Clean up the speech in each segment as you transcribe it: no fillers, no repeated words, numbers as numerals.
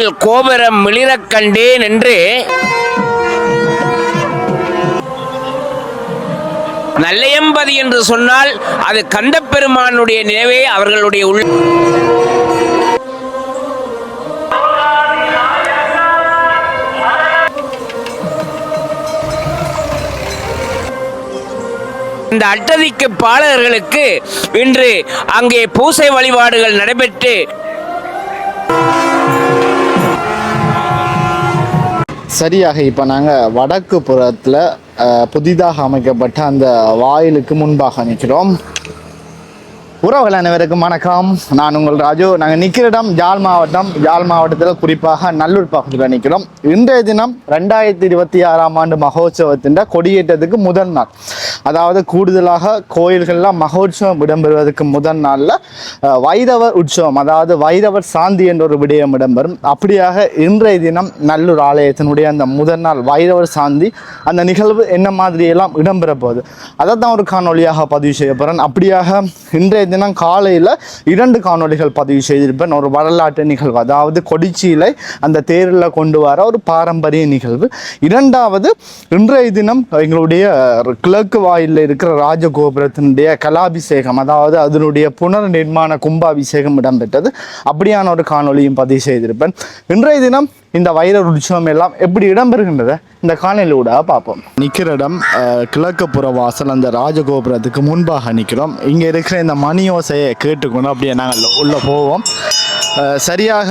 கோயில் கோபுரம் மிளிரக் கண்டேன் என்று நல்லையம்பதி என்று சொன்னால் அது கந்தப்பெருமானுடைய நினைவே அவர்களுடைய இந்த அட்டதிக்கு பாலகர்களுக்கு இன்று அங்கே பூசை வழிபாடுகள் நடைபெற்று சரியாக இப்போ நாங்கள் வடக்கு புறத்தில் புதிதாக அமைக்கப்பட்ட அந்த வாயிலுக்கு முன்பாக நிற்கிறோம். உறவுகள் அனைவருக்கும் வணக்கம். நான் உங்கள் ராஜு. நாங்கள் நிற்கிற இடம் யாழ் மாவட்டத்தில் குறிப்பாக நல்லூர் பகுதியில் நிற்கிறோம். இன்றைய தினம் 2026ஆம் ஆண்டு மகோத்சவத்தின் கொடியேற்றத்துக்கு முதல் நாள். அதாவது கூடுதலாக கோயில்கள்லாம் மகோத்சவம் இடம்பெறுவதற்கு முதல் நாளில் வைரவர் உற்சவம், அதாவது வைரவர் சாந்தி என்ற ஒரு விடயம் இடம்பெறும். அப்படியாக இன்றைய தினம் நல்லூர் ஆலயத்தினுடைய அந்த முதல் நாள் வைரவர் சாந்தி அந்த நிகழ்வு என்ன மாதிரியெல்லாம் இடம்பெற போகுது அதை தான் ஒரு காணொலியாக பதிவு செய்ய போகிறேன். அப்படியாக இன்றைய தினம் காலையில் 2 காணொலிகள் பதிவு செய்திருப்பேன். ஒரு வரலாற்று நிகழ்வு, அதாவது கொடிச்சீலை அந்த தேரில் கொண்டு வர ஒரு பாரம்பரிய நிகழ்வு. இரண்டாவது, இன்றைய தினம் எங்களுடைய கிழக்கு வாயிலில் இருக்கிற ராஜகோபுரத்தினுடைய கலாபிஷேகம், அதாவது அதனுடைய புனர் நிர்மாண கும்பாபிஷேகம் இடம்பெற்றது. அப்படியான ஒரு காணொலியும் பதிவு செய்திருப்பேன். இன்றைய தினம் இந்த வைரவர் உற்சவம் எல்லாம் எப்படி இடம்பெறுகின்றதை இந்த காணொலியோட பார்ப்போம். நிற்கிற இடம் கிழக்கு புற வாசல், அந்த ராஜகோபுரத்துக்கு முன்பாக நிற்கிறோம். இங்கே இருக்கிற இந்த மணியோசையை கேட்டுக்கொண்டு அப்படியே நாங்கள் உள்ளே போவோம். சரியாக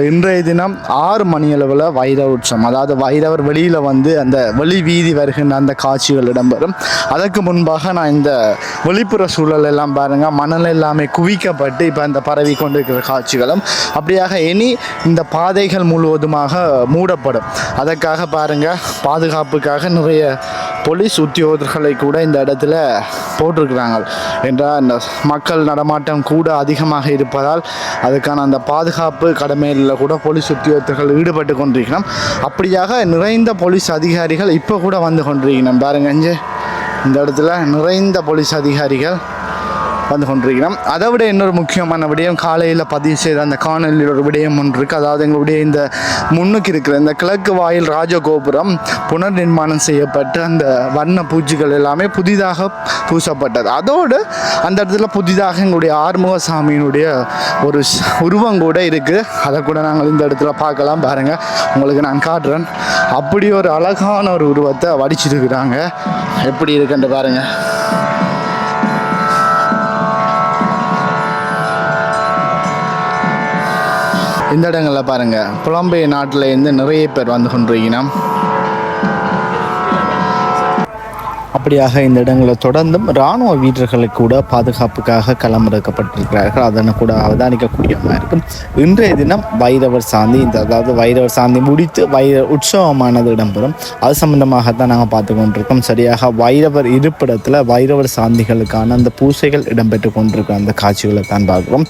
இன்றைய தினம் 6 மணியளவில் வைரவர் உற்சவம், அதாவது வைரவர் வெளியில் வந்து அந்த வெளி வீதி வருகின்ற அந்த காட்சிகள் இடம்பெறும். அதற்கு முன்பாக நான் இந்த வெளிப்புற சூழல் எல்லாம் பாருங்கள், மணல் எல்லாமே குவிக்கப்பட்டு இப்போ அந்த பரவி கொண்டிருக்கிற காட்சிகளும். அப்படியாக இனி இந்த பாதைகள் முழுவதுமாக மூடப்படும். அதற்காக பாருங்கள், பாதுகாப்புக்காக நிறைய போலீஸ் உத்தியோகர்களை கூட இந்த இடத்துல போட்டிருக்கிறாங்க. என்றால் இந்த மக்கள் நடமாட்டம் கூட அதிகமாக இருப்பதால் அதுக்கான அந்த பாதுகாப்பு கடமையில் கூட போலீஸ் உத்தியோகர்கள் ஈடுபட்டு கொண்டிருக்கிறோம். அப்படியாக நிறைந்த போலீஸ் அதிகாரிகள் இப்போ கூட வந்து கொண்டிருக்கிறோம். பாருங்க, இந்த இடத்துல நிறைந்த போலீஸ் அதிகாரிகள் வந்து கொண்டிருக்கிறோம். அதை விட இன்னொரு முக்கியமான விடயம், காலையில் பதிவு செய்த அந்த காணொலியில் ஒரு விடயம் ஒன்று இருக்குது. அதாவது எங்களுடைய இந்த முன்னுக்கு இருக்கிற இந்த கிழக்கு வாயில் ராஜகோபுரம் புனர் நிர்மாணம் செய்யப்பட்டு அந்த வண்ண பூச்சிகள் எல்லாமே புதிதாக பூசப்பட்டது. அதோடு அந்த இடத்துல புதிதாக எங்களுடைய ஆறுமுகசாமியினுடைய ஒரு உருவம் கூட இருக்குது. அதை கூட நாங்கள் இந்த இடத்துல பார்க்கலாம். பாருங்கள், உங்களுக்கு நான் காட்டுறேன். அப்படி ஒரு அழகான ஒரு உருவத்தை வடிச்சிருக்கிறாங்க. எப்படி இருக்குன்னு பாருங்கள். இந்த இடங்களில் பாருங்கள், புலம்பெயர் நாட்டிலேருந்து நிறைய பேர் வந்து கொண்டிருக்கிறோம். அப்படியாக இந்த இடங்களில் தொடர்ந்தும் இராணுவ வீரர்களுக்கு கூட பாதுகாப்புக்காக களமிறக்கப்பட்டிருக்கிறார்கள். அதனை கூட அவதானிக்கக்கூடியமாக இருக்கும். இன்றைய தினம் வைரவர் சாந்தி, அதாவது வைரவர் சாந்தி முடித்து உற்சவமானது இடம்பெறும். அது சம்பந்தமாகத்தான் நாங்கள் பார்த்து கொண்டிருக்கோம். சரியாக வைரவர் இருப்பிடத்தில் வைரவர் சாந்திகளுக்கான அந்த பூசைகள் இடம்பெற்று கொண்டிருக்கிற அந்த காட்சிகளை தான் பார்க்குறோம்.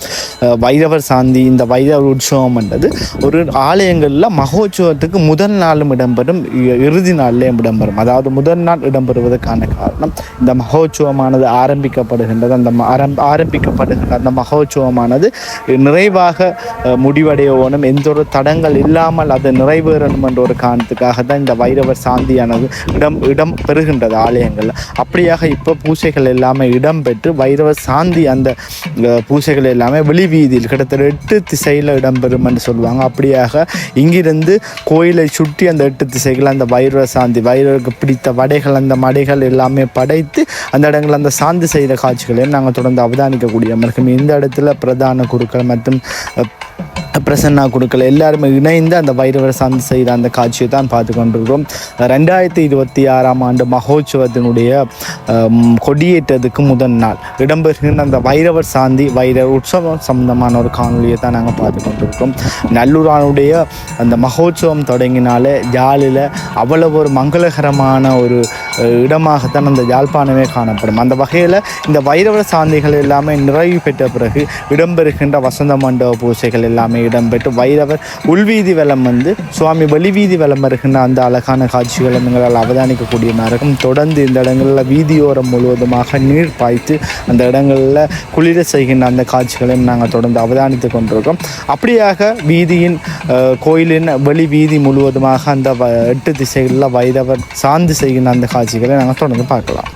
வைரவர் சாந்தி, இந்த வைரவர் உற்சவம் என்றது ஒரு ஆலயங்களில் மகோற்சவத்துக்கு முதல் நாளும் இடம்பெறும், இறுதி நாளிலேயும் இடம்பெறும். அதாவது முதல் நாள் இடம்பெறுவதற்கான காரணம், இந்த மகோற்சவமானது ஆரம்பிக்கப்படுகின்றது. அந்த மகோற்சவமானது நிறைவாக முடிவடையணும், எந்த ஒரு தடங்கள் இல்லாமல் அது நிறைவேறணும் என்ற ஒரு காரணத்துக்காக தான் இந்த வைரவர் சாந்தியானது இடம் பெறுகின்றது ஆலயங்கள். அப்படியாக இப்போ பூசைகள் எல்லாமே இடம்பெற்று வைரவர் சாந்தி அந்த பூசைகள் எல்லாமே வெளி வீதியில் கிட்டத்தட்ட 8 திசையில் இடம்பெறும் என்று சொல்லுவாங்க. அப்படியாக இங்கிருந்து கோயிலை சுற்றி அந்த 8 திசைகள் அந்த வைரவர் சாந்தி, வைரவருக்கு பிடித்த வடைகள், அந்த மடைகள் எல்லாமே படைத்து அந்த இடங்களில் அந்த சாந்தி செய்கிற காட்சிகளையும் நாங்கள் தொடர்ந்து அவதானிக்கக்கூடிய இருக்கும். இந்த இடத்துல பிரதான குருக்கள் மற்றும் பிரசன்னா குருக்கள் எல்லாருமே இணைந்து அந்த வைரவர் சாந்தி செய்கிற அந்த காட்சியை தான் பார்த்து கொண்டிருக்கிறோம். 2026ஆம் ஆண்டு மகோத்சவத்தினுடைய கொடியேற்றத்துக்கு முதல் நாள் இடம்பெறுகின்ற அந்த வைரவர் சாந்தி வைரவர் உற்சவம் சம்பந்தமான ஒரு காணொலியை தான் நாங்கள் பார்த்து கொண்டிருக்கிறோம். நல்லூரானுடைய அந்த மகோத்சவம் தொடங்கினாலே ஜாலில் அவ்வளவு ஒரு மங்களகரமான ஒரு இடமாகத்தான் அந்த யாழ்ப்பாணமே காணப்படும். அந்த வகையில் இந்த வைரவர் சாந்திகள் எல்லாமே நிறைவு பெற்ற பிறகு இடம்பெறுகின்ற வசந்த மண்டப பூசைகள் எல்லாமே இடம்பெற்று வைரவர் உள்வீதி வலம் வந்து சுவாமி வெளிவீதி வலம் வருகின்ற அந்த அழகான காட்சிகளை எங்களால் அவதானிக்கக்கூடிய இருக்கும். தொடர்ந்து இந்த இடங்களில் வீதியோரம் முழுவதுமாக நீர் பாய்த்து அந்த இடங்களில் குளிர செய்கின்ற அந்த காட்சிகளையும் நாங்கள் தொடர்ந்து அவதானித்து கொண்டிருக்கோம். அப்படியாக வீதியின் கோயிலின் வெளி வீதி முழுவதுமாக அந்த 8 திசைகளில் வைரவர் சார்ந்து செய்கின்ற அந்த காட்சிகளை நாங்கள் தொடர்ந்து பார்க்கலாம்.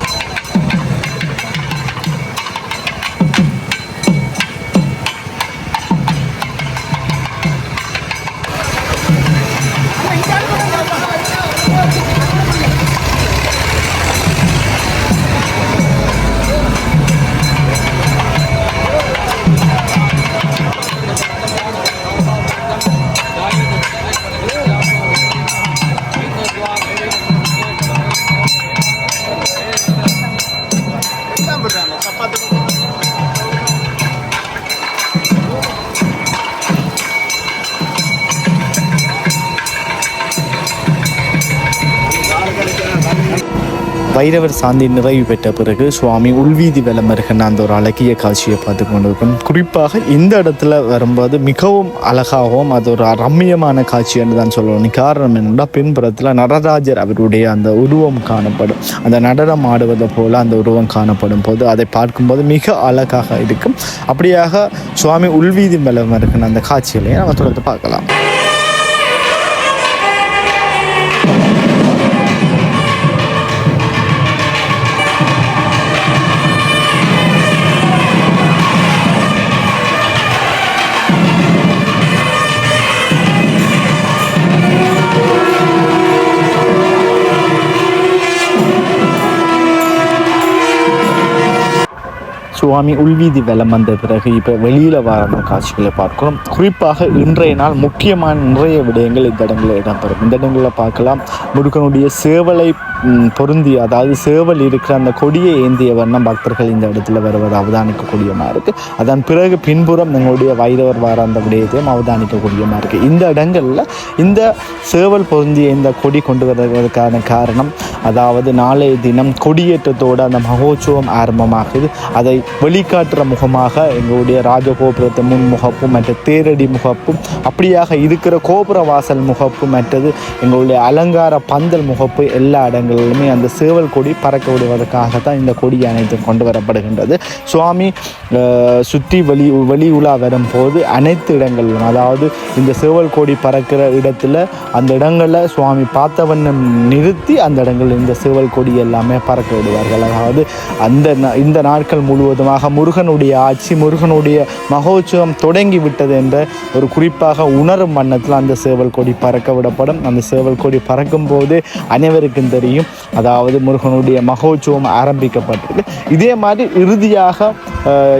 வைரவர் சாந்தி நிறைவு பெற்ற பிறகு சுவாமி உள்வீதி வலம் வருகின்ற அந்த ஒரு அழகிய காட்சியை பார்த்து கொண்டிருக்கும். குறிப்பாக இந்த இடத்துல வரும்போது மிகவும் அழகாகவும் அது ஒரு ரம்மியமான காட்சி என்று தான் சொல்லணும். காரணம் என்னென்னா பின்புறத்தில் நடராஜர் அவருடைய அந்த உருவம் காணப்படும். அந்த நடனம் ஆடுவது போல அந்த உருவம் காணப்படும் போது அதை பார்க்கும்போது மிக அழகாக இருக்கும். அப்படியாக சுவாமி உள்வீதி வலம் வருகின்ற அந்த காட்சிகளையும் நம்ம தொடர்ந்து பார்க்கலாம். சுவாமி உள்வீதி வலம் வந்த பிறகு இப்போ வெளியில் வர காட்சிகளை பார்க்கிறோம். குறிப்பாக இன்றைய நாள் முக்கியமான நிறைய விடயங்கள் இந்த இடங்களில் இடம்பெறும். இந்த இடங்களில் பார்க்கலாம் முருகனுடைய சேவலை பொருந்தி, அதாவது சேவல் இருக்கிற அந்த கொடியை ஏந்திய வண்ணம் பக்தர்கள் இந்த இடத்துல வருவது அவதானிக்கக்கூடியமாக இருக்குது. அதன் பிறகு பின்புறம் எங்களுடைய வைரவர் வர அந்த விடயத்தையும் அவதானிக்கக்கூடியமாக இருக்குது. இந்த இடங்களில் இந்த சேவல் பொருந்திய இந்த கொடி கொண்டு வருவதற்கான காரணம், அதாவது நாளைய தினம் கொடியேற்றத்தோடு அந்த மகோற்சவம் ஆரம்பமாகுது. அதை வெளிக்காட்டுற முகமாக எங்களுடைய ராஜகோபுரத்தை முன்முகப்பும் மற்ற தேரடி முகப்பும், அப்படியாக இருக்கிற கோபுர வாசல் முகப்பு, மற்றது எங்களுடைய அலங்கார பந்தல் முகப்பு, எல்லா இடங்களிலுமே அந்த சேவல் கொடி பறக்க விடுவதற்காகத்தான் இந்த கொடி அனைத்தும் கொண்டு வரப்படுகின்றது. சுவாமி சுற்றி வெளி உலா வரும்போது அனைத்து இடங்களிலும், அதாவது இந்த சேவல் கொடி பறக்கிற இடத்துல அந்த இடங்களில் சுவாமி பார்த்தவண்ணம் நிறுத்தி அந்த இடங்களில் இந்த சேவல் கொடி எல்லாமே பறக்க விடுவார்கள். அதாவது இந்த நாட்கள் முழுவதுமாக முருகனுடைய ஆட்சி, முருகனுடைய மகோற்சவம் தொடங்கி விட்டது என்ற ஒரு குறிப்பாக உணரும் வண்ணத்தில் அந்த சேவல் கொடி பறக்க விடப்படும். அந்த சேவல் கொடி பறக்கும் போது அனைவருக்கும் தெரியும், அதாவது முருகனுடைய மகோற்சவம் ஆரம்பிக்கப்பட்டிருக்கு. இதே மாதிரி இறுதியாக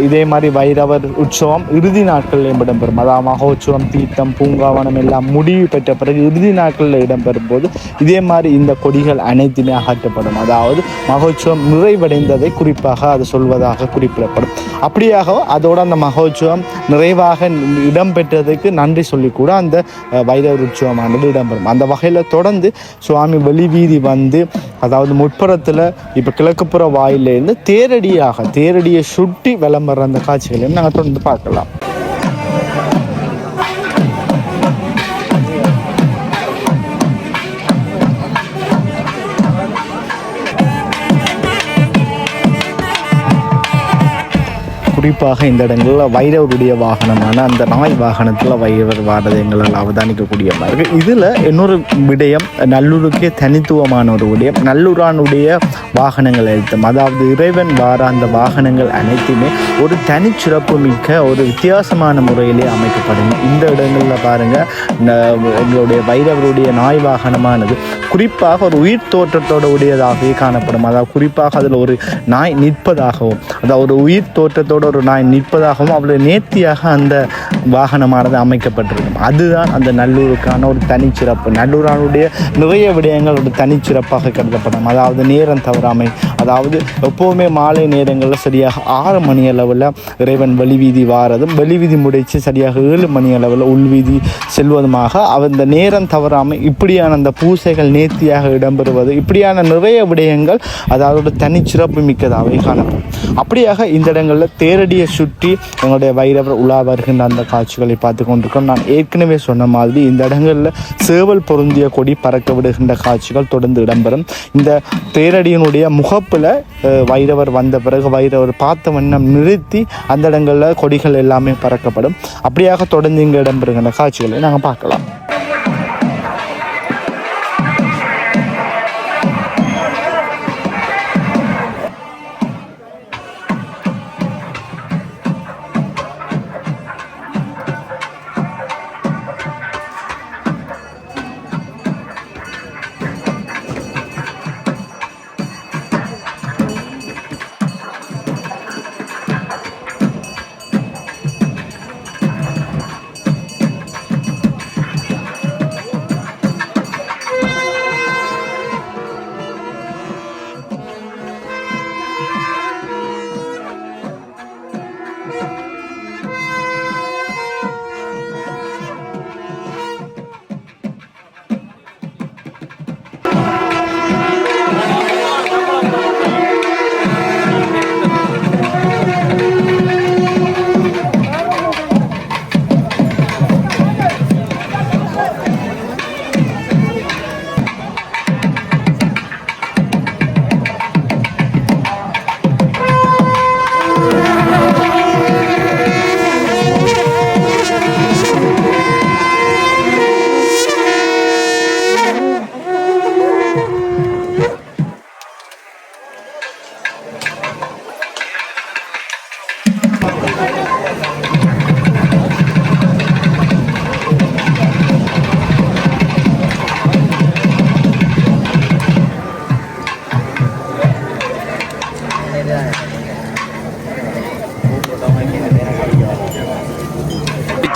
இதே மாதிரி வைரவர் உற்சவம் இறுதி நாட்களில் இடம்பெறும். அதாவது மகோற்சவம், தீர்த்தம், பூங்காவனம் எல்லாம் முடிவு பெற்ற பிறகு இறுதி நாட்களில் இடம்பெறும் போது இதே மாதிரி இந்த கொடிகள் அனைத்துமே அகற்றப்படும். அதாவது மகோற்சவம் நிறைவடைந்ததை குறிப்பாக அது சொல்வதாக குறிப்பிடப்படும். அப்படியாக அதோடு அந்த மகோற்சவம் நிறைவாக இடம்பெற்றதுக்கு நன்றி சொல்லி கூட அந்த வைரவர் உற்சவமானது இடம்பெறும். அந்த வகையில் தொடர்ந்து சுவாமி வெளிவீதி வந்து, அதாவது முற்புறத்தில் இப்போ கிழக்குப்புற வாயிலிருந்து தேரடியை சுட்டி விளம்பர அந்த காட்சிகளையும் நாங்கள் தொடர்ந்து பார்க்கலாம். குறிப்பாக இந்த இடங்களில் வைரவருடைய வாகனமான அந்த நாய் வாகனத்தில் வைரவர் வாரதை எங்களால் அவதானிக்கக்கூடிய மாதிரி இருக்குது. இதில் இன்னொரு விடயம், நல்லூருக்கே தனித்துவமான ஒரு விடயம், நல்லூரானுடைய வாகனங்கள் அனைத்தும், அதாவது இறைவன் வார அந்த வாகனங்கள் அனைத்துமே ஒரு தனிச்சிறப்பு மிக்க ஒரு வித்தியாசமான முறையிலே அமைக்கப்படும். இந்த இடங்களில் பாருங்கள், எங்களுடைய வைரவருடைய நாய் வாகனமானது குறிப்பாக ஒரு உயிர் தோற்றத்தோடு உடையதாகவே காணப்படும். அதாவது குறிப்பாக அதில் ஒரு நாய் நிற்பதாகவும், அதாவது ஒரு உயிர் தோற்றத்தோடு ஒரு நாய் நிற்பதாகவும் அவ்வளோ நேர்த்தியாக அந்த வாகனமானது அமைக்கப்பட்டிருக்கும். அதுதான் அந்த நல்லூருக்கான ஒரு தனிச்சிறப்பு. நல்லூரானுடைய நிறைய விடயங்கள் ஒரு தனிச்சிறப்பாக கருதப்படும். அதாவது நேரம் தவறாமை, அதாவது எப்போவுமே மாலை நேரங்களில் சரியாக 6 மணி அளவில் இறைவன் வெளிவீதி வாரதும், வெளிவீதி முடிச்சு சரியாக 7 மணி அளவில் உள்வீதி செல்வதுமாக அந்த நேரம் தவறாமல் இப்படியான அந்த பூசைகள் நேர்த்தியாக இடம்பெறுவது, இப்படியான நிறைய விடயங்கள் அதாவது தனிச்சிறப்பு மிக்கதாகவே காணப்படும். அப்படியாக இந்த இடங்களில் தேரடியை சுற்றி எங்களுடைய வைரவர் உலா வருகின்ற அந்த காட்சிகளை பார்த்து கொண்டிருக்கோம். நான் ஏற்கனவே சொன்ன மாதிரி இந்த இடங்களில் சேவல் பொருந்திய கொடி பறக்க விடுகின்ற காட்சிகள் தொடர்ந்து இடம்பெறும். இந்த தேரடியினுடைய முகப்பில் வைரவர் வந்த பிறகு வைரவர் பார்த்த வண்ணம் நிறுத்தி அந்த இடங்களில் கொடிகள் எல்லாமே பறக்கப்படும். அப்படியாக தொடர்ந்து இங்கே இடம்பெறுகின்ற காட்சிகளை நாங்கள் பார்க்கலாம்.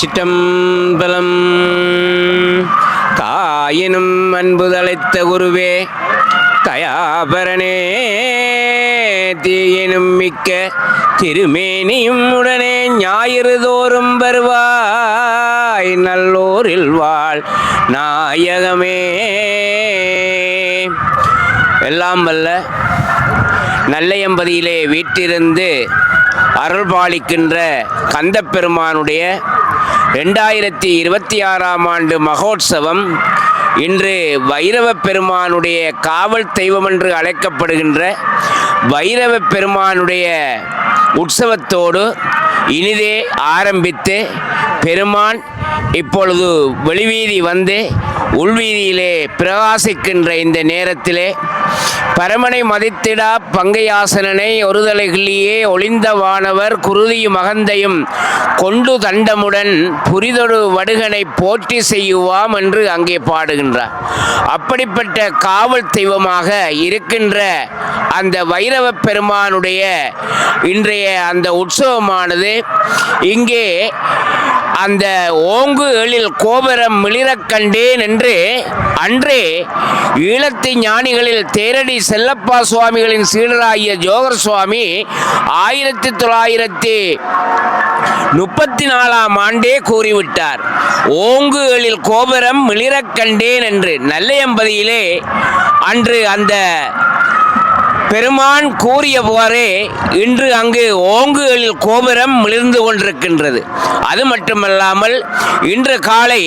சிற்றம்பலம் தாயினும் அன்பு தழைத்த குருவே தயாபரனே தீயினும் மிக்க திருமேனியும் உடனே ஞாயிறு தோறும் வருவாய் நல்லோரில் வாழ் நாயகமே. எல்லாம் வல்ல நல்லையம்பதியிலே வீட்டிருந்து அருள் பாலிக்கின்ற கந்தப்பெருமானுடைய 2026ஆம் ஆண்டு மகோத்சவம் இன்று வைரவ பெருமானுடைய காவல் தெய்வம் என்று அழைக்கப்படுகின்ற வைரவ பெருமானுடைய உற்சவத்தோடு இனிதே ஆரம்பித்து பெருமான் இப்பொழுது வெளிவீதி வந்து உள்வீதியிலே பிரகாசிக்கின்ற இந்த நேரத்திலே பரமனை மதித்திடா பங்கையாசனனை ஒருதலைகளியே ஒளிந்த வானவர் குருதியும் மகந்தையும் கொண்டு தண்டமுடன் புரிதொடு வடுகனை போற்றி செய்யுவாம் என்று அங்கே பாடுகின்றார். அப்படிப்பட்ட காவல் தெய்வமாக இருக்கின்ற அந்த வைரவ பெருமானுடைய இன்றைய அந்த உற்சவமானது இங்கே அந்த ஓங்கு எழில் கோபுரம் மிளிரக் கண்டேன் என்று அன்றே ஈழத்து ஞானிகளில் தேரடி செல்லப்பா சுவாமிகளின் சீடராகிய ஜோகர் சுவாமி 1934ஆம் ஆண்டே கூறிவிட்டார். ஓங்கு எழில் கோபுரம் மிளிரக் கண்டேன் என்று நல்லையம்பதியிலே அன்று அந்த பெருமான் கூறியவாறே இன்று அங்கு ஓங்கு எழில் கோபுரம் மிளிர்ந்து கொண்டிருக்கின்றது. அது மட்டுமல்லாமல் இன்று காலை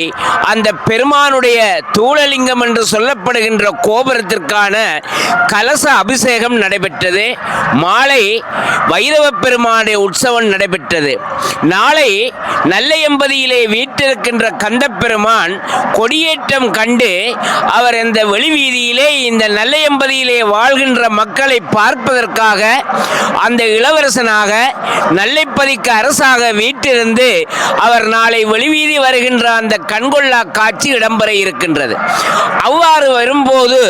அந்த பெருமானுடைய தூளலிங்கம் என்று சொல்லப்படுகின்ற கோபுரத்திற்கான கலச அபிஷேகம் நடைபெற்றது. மாலை வைரவ பெருமானுடைய உற்சவம் நடைபெற்றது. நாளை நல்லையம்பதியிலே வீட்டிருக்கின்ற கந்தப்பெருமான் கொடியேற்றம் கண்டு அவர் இந்த வெளிவீதியிலே இந்த நல்லையம்பதியிலே வாழ்கின்ற மக்களை பெருமாளை பார்ப்பதற்காக அந்த இளவரசனாக நல்லைப்பதிக்கு அரசாக வீட்டிலிருந்து அவர் நாளை வெளிவீதி வருகின்ற அந்த கண்கொள்ளா காட்சி இடம்பெற இருக்கின்றது. அவ்வாறு வரும்போது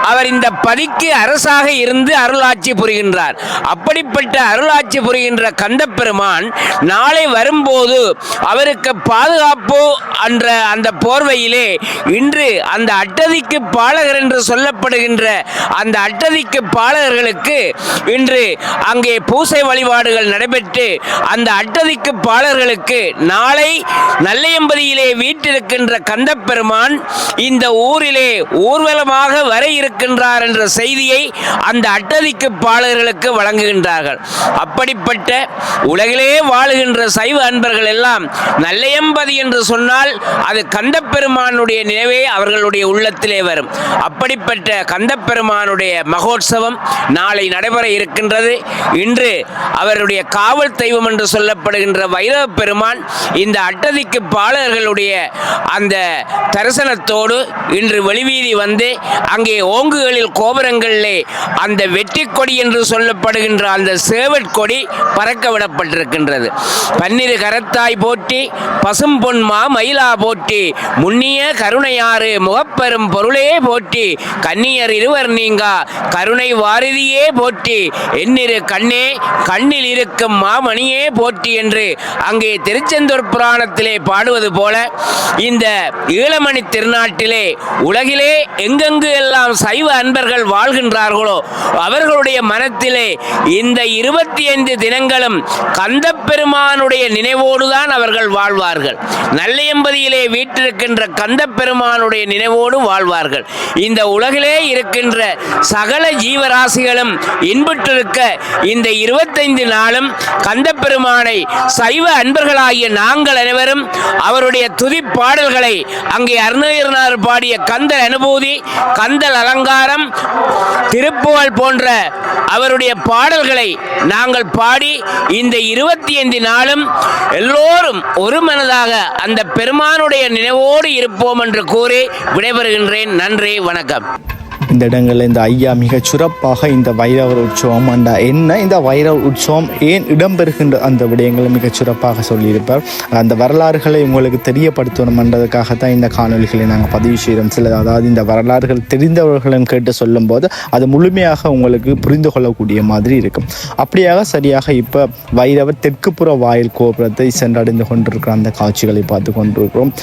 அவர் இந்த பதிக்கு அரசாக இருந்து அருளாட்சி புரிகின்றார். அப்படிப்பட்ட அருளாட்சி புரிகின்ற கந்தப்பெருமான் நாளை வரும்போது அவருக்கு பாதுகாப்பு என்ற அந்த போர்வையிலே இன்று அந்த அட்டதிக்கு பாலகர் என்று சொல்லப்படுகின்ற அந்த அட்டதிக்கு பாலகர்களுக்கு இன்று அங்கே பூசை வழிபாடுகள் நடைபெற்று அந்த அட்டதிக்கு பாலர்களுக்கு நாளை நல்லையம்பதியிலே வீட்டிருக்கின்ற கந்தப்பெருமான் இந்த ஊரிலே ஊர்வலமாக வர இருக்கின்றார் என்ற செய்தியை அந்த அட்டதிக்கு பாலர்களுக்கு வழங்குகின்றார்கள். அப்படிப்பட்ட உலகிலே வாழுகின்ற சைவ அன்பர்கள் எல்லாம் நல்லையம்பதி என்று சொன்னால் அது கந்தப்பெருமானுடைய நினைவே அவர்களுடைய உள்ளத்திலே வரும். அப்படிப்பட்ட கந்தப்பெருமானுடைய மகோற்சவம் நாளை நடைபெற இருக்கின்றது. இன்று அவருடைய காவல் தெய்வம் என்று சொல்லப்படுகின்ற வைரவ பெருமான் இந்த அட்டதிக்கு பாலர்களுடைய அந்த தரிசனத்தோடு இன்று வெளிவீதி வந்து அங்கே ஓங்குகளில் கோபுரங்களிலே அந்த வெற்றி கொடி என்று சொல்லப்படுகின்ற அந்த சேவற்கொடி பறக்க விடப்பட்டிருக்கின்றது. பன்னிரு கரத்தாய் போற்றி பசும் பொன்மா மயிலா போற்றி முன்னிய கருணையாறு முகப்பெரும் பொருளே போற்றி கன்னியர் இருவர் நீங்கா கருணை வாரிதியே போற்றி எண்ணிரு கண்ணே கண்ணில் இருக்கும் மாமணியே போற்றி என்று அங்கே திருச்செந்தூர் புராணத்திலே பாடுவது போல இந்த ஈழமணி திருநாட்டிலே உலகிலே எங்கெங்கு எல்லாம் சைவ அன்பர்கள் வாழ்கின்றார்களோ அவர்களுடைய மனத்திலே இந்த 25 தினங்களும் கந்தப்பெருமானுடைய நினைவோடுதான் அவர்கள் வாழ்வார்கள். நல்லையம்பதியிலே வீட்டிருக்கின்ற கந்தப்பெருமானுடைய நினைவோடு வாழ்வார்கள். இந்த உலகிலே இருக்கின்ற சகல ஜீவராசிகளும் இன்புற்றிருக்க இந்த 25 நாளும் கந்தப்பெருமானை சைவ அன்பர்களாகிய நாங்கள் அனைவரும் அவருடைய துதி பாடல்களை அங்கே அருணகிரிநாதர் பாடிய கந்தல் அனுபூதி, கந்தல் அலங்காரம், திருப்புகழ் போன்ற அவருடைய பாடல்களை நாங்கள் பாடி இந்த 25 நாளும் எல்லோரும் ஒரு மனதாக அந்த பெருமானுடைய நினைவோடு இருப்போம் என்று கூறி விடைபெறுகின்றேன். நன்றி, வணக்கம். இந்த இடங்களில் இந்த ஐயா மிகச் சிறப்பாக இந்த வைரவர் உற்சவம் அந்த என்ன இந்த வைரவர் உற்சவம் ஏன் இடம்பெறுகின்ற அந்த விடயங்களை மிகச் சிறப்பாக சொல்லியிருப்பார். அந்த வரலாறுகளை உங்களுக்கு தெரியப்படுத்தணும் என்றதுக்காகத்தான் இந்த காணொலிகளை நாங்கள் பதிவு செய்கிறோம். சில அதாவது இந்த வரலாறுகள் தெரிந்தவர்களும் கேட்டு சொல்லும்போது அது முழுமையாக உங்களுக்கு புரிந்து கொள்ளக்கூடிய மாதிரி இருக்கும். அப்படியாக சரியாக இப்போ வைரவர் தெற்குப்புற வாயில் கோபுரத்தை சென்றடைந்து கொண்டிருக்கிற அந்த காட்சிகளை பார்த்து கொண்டிருக்கிறோம்.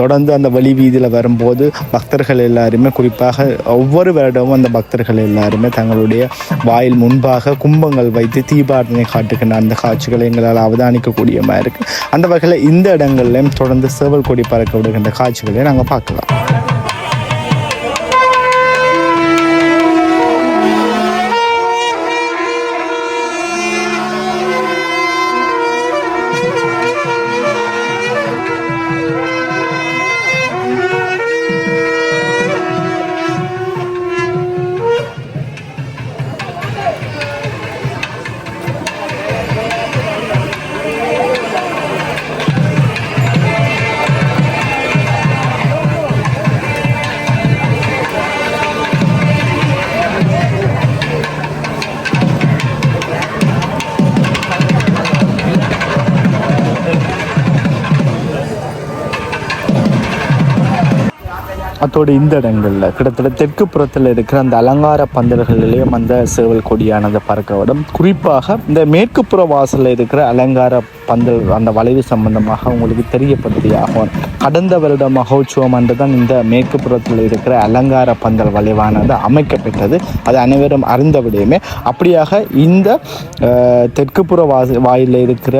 தொடர்ந்து அந்த வெளி வீதியில் வரும்போது பக்தர்கள் எல்லாருமே குறிப்பாக ஒவ்வொரு வருடமும் அந்த பக்தர்கள் எல்லாருமே தங்களுடைய வாயில் முன்பாக கும்பங்கள் வைத்து தீபாரதனை காட்டுகின்ற அந்த காட்சிகளை எங்களால் அவதானிக்கக்கூடிய மாதிரி இருக்கு. அந்த வகையில் இந்த இடங்கள்லையும் தொடர்ந்து சேவல் கொடி பறக்க விடுகின்ற காட்சிகளை நாங்கள் பார்க்கலாம். அத்தோடு இந்த இடங்களில் கிட்டத்தட்ட தெற்கு புறத்தில் இருக்கிற அந்த அலங்கார பந்தல்களிலேயும் அந்த சேவல் கொடியானது பறக்கவிடும். குறிப்பாக இந்த மேற்கு புற வாசலில் இருக்கிற அலங்கார பந்தல் அந்த வளைவு சம்பந்தமாக உங்களுக்கு தெரியப்படுத்தியாகும். கடந்த வருட மகோற்சவம் அன்று தான் இந்த மேற்கு புறத்தில் இருக்கிற அலங்கார பந்தல் வளைவானது அமைக்கப்பட்டது. அது அனைவரும் அறிந்த விடயமே. அப்படியாக இந்த தெற்குப்புற வாயிலில் இருக்கிற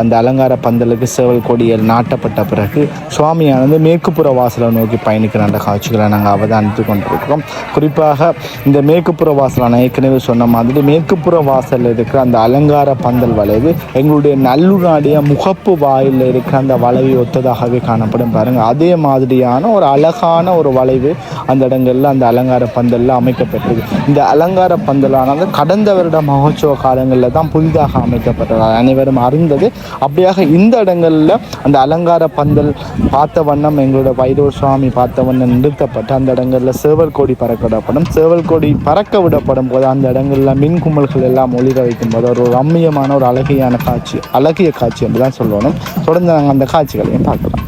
அந்த அலங்கார பந்தலுக்கு சேவல் கொடியில் நாட்டப்பட்ட பிறகு சுவாமியானது மேற்குப்புற வாசலை நோக்கி பயணிக்கிற அந்த காட்சிகளை நாங்கள் அவதானித்து கொண்டிருக்கிறோம். குறிப்பாக இந்த மேற்குப்புற வாசலான ஏற்கனவே சொன்ன மாதிரி மேற்குப்புற வாசலில் இருக்கிற அந்த அலங்கார பந்தல் வளைவு எங்களுடைய நல்லூர் முருகனுடைய முகப்பு வாயில் இருக்க அந்த வளைவு ஒத்ததாகவே காணப்படும் பாருங்கள். அதே மாதிரியான ஒரு அழகான ஒரு வளைவு அந்த இடங்களில் அந்த அலங்கார பந்தலில் அமைக்கப்பட்டது. இந்த அலங்கார பந்தலானது கடந்த வருட மகோற்சவ காலங்களில் தான் புதிதாக அமைக்கப்பட்டது, அனைவரும் அறிந்தது. அப்படியாக இந்த இடங்களில் அந்த அலங்கார பந்தல் பார்த்த வண்ணம் எங்களோட வைரவர் சுவாமி பார்த்த வண்ணம் நிறுத்தப்பட்டு அந்த இடங்களில் சேவல் கொடி பறக்க விடப்படும். சேவல் கொடி பறக்க விடப்படும் போது அந்த இடங்களில் மின் கும்பல்கள் எல்லாம் ஒளிர வைக்கும் போது ஒரு ரம்மியமான ஒரு அழகிய காட்சி என்று தான் சொல்லணும். தொடர்ந்து நாங்கள் அந்த காட்சிகளையும் பார்க்கலாம்.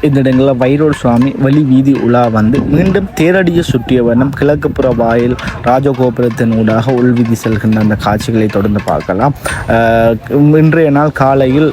இந்த இடங்களில் வைரவர் சுவாமி வழி வீதி உலா வந்து மீண்டும் தேரடியை சுற்றிய வண்ணம் கிழக்குப்புற வாயில் ராஜகோபுரத்தின் ஊடாக உள்வீதி செல்கின்ற அந்த காட்சிகளை தொடர்ந்து பார்க்கலாம். இன்றைய நாள் காலையில்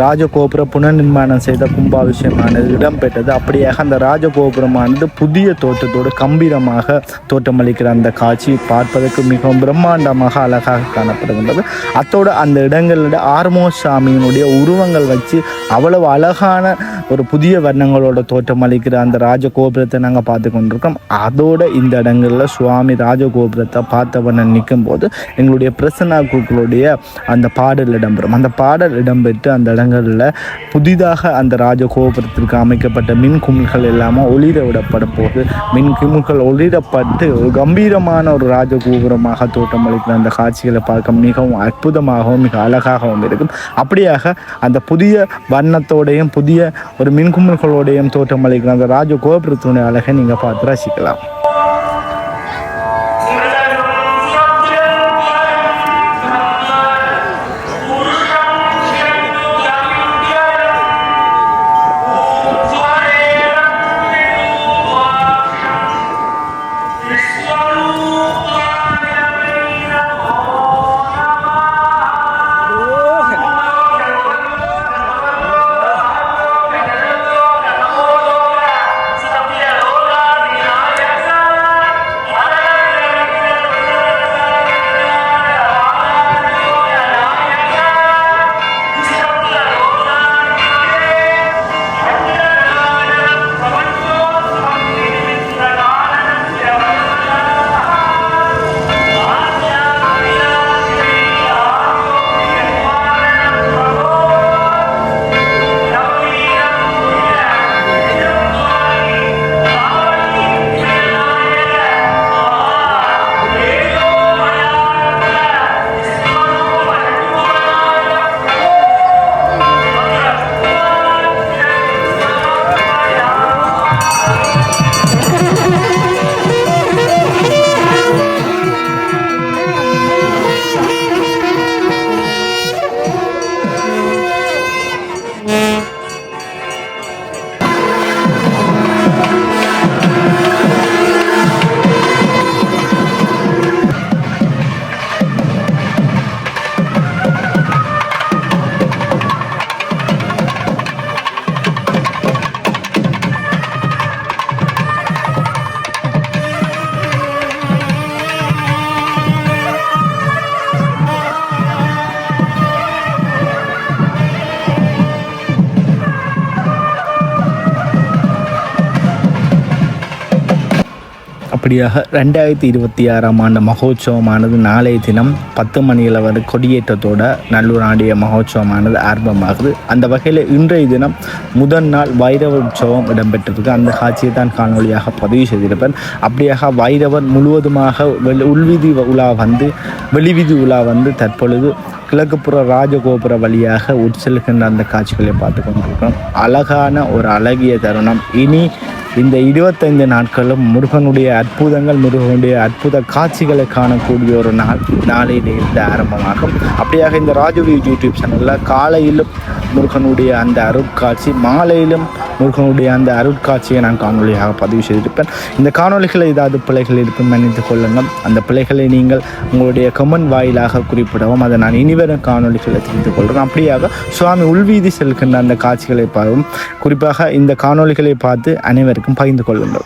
ராஜகோபுர புனர்நிர்மாணம் செய்த கும்பாபிஷேகமானது இடம்பெற்றது. அப்படியாக அந்த ராஜகோபுரமானது புதிய தோற்றத்தோடு கம்பீரமாக தோற்றமளிக்கிற அந்த காட்சி பார்ப்பதற்கு மிகவும் பிரம்மாண்டமாக அழகாக காணப்படுகின்றது. அத்தோடு அந்த இடங்களில் ஆர்மோஸ் சாமியினுடைய உருவங்கள் வச்சு அவ்வளவு அழகான ஒரு புதிய வர்ணங்களோட தோற்றம் அளிக்கிற அந்த ராஜகோபுரத்தை நாங்கள் பார்த்து கொண்டிருக்கோம். அதோட இந்த இடங்களில் சுவாமி ராஜகோபுரத்தை பார்த்த வண்ணம் நிற்கும் போது எங்களுடைய பிரசன்னா குருக்களுடைய அந்த பாடல் இடம்பெறும். அந்த பாடல் இடம்பெற்று அந்த இடங்களில் புதிதாக அந்த ராஜகோபுரத்திற்கு அமைக்கப்பட்ட மின் குமிழ்கள் எல்லாமே ஒளிர விடப்படும் போது மின் குமிழ்கள் ஒளிரப்பட்டு ஒரு கம்பீரமான ஒரு ராஜகோபுரமாக தோற்றம் அளிக்கிற அந்த காட்சிகளை பார்க்க மிகவும் அற்புதமாகவும் மிக அழகாகவும் இருக்கும். அப்படியாக அந்த புதிய வண்ணத்தோடையும் புதிய ஒரு மின்குமிழ்களோடையும் தோற்றம் அளிக்கிற அந்த ராஜகோபுரத்தினுடைய அழகை நீங்கள் பார்த்து ரசிக்கலாம். அப்படியாக 2026 ஆண்டு மகோத்சவமானது நாளைய தினம் 10 மணியில் கொடியேற்றத்தோட நல்லூர் ஆடிய மகோத்சவமானது ஆரம்பமாகுது. அந்த வகையில் இன்றைய தினம் முதல் நாள் வைரவ உற்சவம் இடம்பெற்றிருக்கு. அந்த காட்சியை தான் காணொலியாக பதிவு செய்திருப்பேன். அப்படியாக வைரவர் முழுவதுமாக உள்வீதி உலா வெளிவீதி உலா தற்பொழுது கிழக்குப்புற ராஜகோபுர வழியாக உட்செல்கின்ற அந்த காட்சிகளை பார்த்து கொண்டிருக்கிறோம். அழகான ஒரு அழகிய தருணம். இனி இந்த 25 நாட்களும் முருகனுடைய அற்புதங்கள், முருகனுடைய அற்புத காட்சிகளை காணக்கூடிய ஒரு நாளையிலிருந்து ஆரம்பமாகும். அப்படியாக இந்த ராஜுவி யூடியூப் சேனலில் காலையிலும் முருகனுடைய அந்த அருட்காட்சி, மாலையிலும் முருகனுடைய அந்த அருட்காட்சியை நான் காணொலியாக பதிவு செய்திருப்பேன். இந்த காணொலிகளை ஏதாவது பிழைகள் இருக்கும் மன்னித்து கொள்ளுங்கள். அந்த பிழைகளை நீங்கள் உங்களுடைய கமெண்ட் வாயிலாக குறிப்பிடவும், அதை நான் இனிவரும் காணொலிகளை தெரிந்து கொள்கிறேன். அப்படியாக சுவாமி உள்வீதி செல்கின்ற அந்த காட்சிகளை பார்க்கவும், குறிப்பாக இந்த காணொலிகளை பார்த்து அனைவருக்கும் பகிர்ந்து கொள்ளுங்கள்.